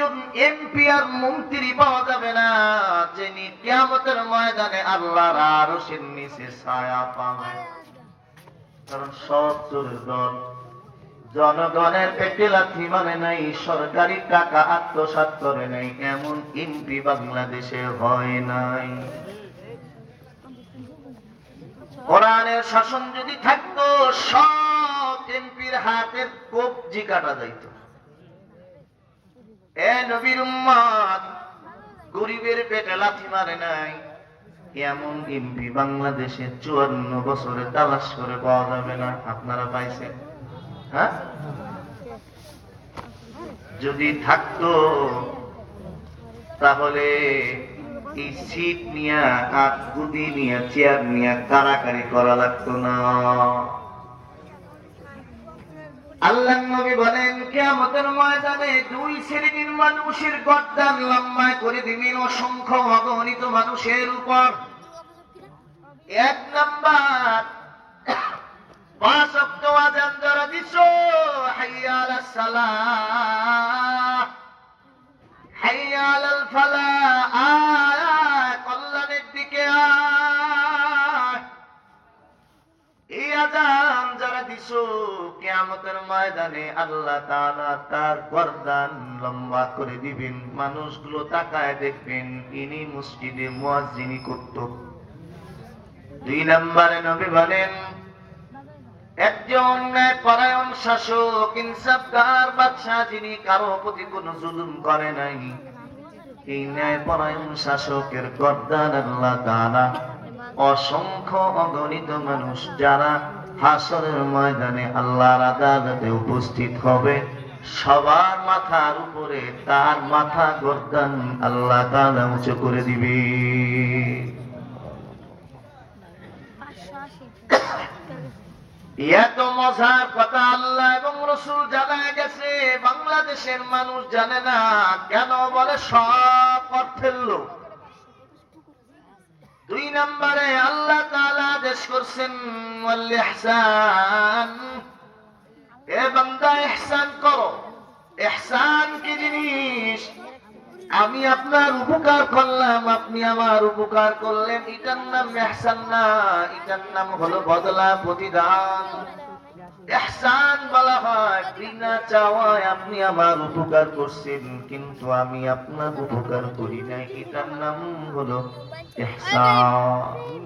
একজন এমপি আর মন্ত্রী পাওয়া যাবে না যিনি কিয়ামতের ময়দানে আল্লাহর আরশের নিচে ছায়া পাবে। কারণ সব চোরের দল জনগণের পেটে লাথি মানে নাই, সরকারি টাকা আত্মসাৎ করে নাই, এমন এমপি বাংলাদেশে হয় নাই। কোরআনের শাসন যদি থাকতো সব এমপির হাতের কবজি কাটা যাইত। এ নবীর উম্মত, গরিবের পেটে লাথি মারে নাই এমন এমপি বাংলাদেশে 54 বছরে তালাশ করে পাওয়া যাবে না। আপনারা পাইছেন? হ্যাঁ, যদি থাকতো তাহলে এই সিট নিয়ে আর গুদি নিয়ে চেয়ার নিয়ে কারাকারি করা লাগতো না। আল্লাহর নবী বলেন কিয়ামতের ময়দানে দুই শ্রেণীর মানুষের গর্দান লম্বা করে দিবেন অসংখ্য অগণিত মানুষের উপর। এক নাম্বার, 5 ওয়াক্ত আযান যারা দিছো, হাইয়া আলাস সালাহ, হাইয়া আলাল ফালাহ, আয় কল্যাণের দিকে আয়। এই আযান যারা দিছো কিয়ামতের ময়দানে আল্লাহ তাআলা তার গর্দান লম্বা করে দিবেন। মানুষগুলো তাকায় দেখবেন ইনি মসজিদে মুয়াজ্জিনি করত। 2 নম্বরে নবী বলেন একজন ন্যায়পরায়ণ শাসক, ইনসাফগার বাদশা, যিনি কারো প্রতি কোনো জুলুম করে নাই, এই ন্যায়পরায়ণ শাসকের গর্দান আল্লাহ তাআলা অসংখ্য অগণিত মানুষ যারা হাসরের ময়দানে আল্লাহর আদালতে উপস্থিত হবে, সবার মাথার উপরে তার মাথা গর্দান আল্লাহ তাআলা উঁচু করে দিবে। এত মজার কথা আল্লাহ এবং রাসূল জানায় গেছে, বাংলাদেশের মানুষ জানে না কেন? বলে সব অর্থের লোক। 2 নম্বরে আল্লাহ তাআলা আদেশ করছেন ওয়াল ইহসান, এ বান্দা ইহসান করো। ইহসান কি জিনিস? আমি আপনার উপকার করলাম, আপনি আমার উপকার করলেন, এটার নাম ইহসান না, এটার নাম হলো বদলা প্রতিদান। ইহসান বলা হয় বিনা চাওয়ায় আপনি আমার উপকার করছেন কিন্তু আমি আপনার উপকার করি নাই, এটার নাম হলো ইহসান।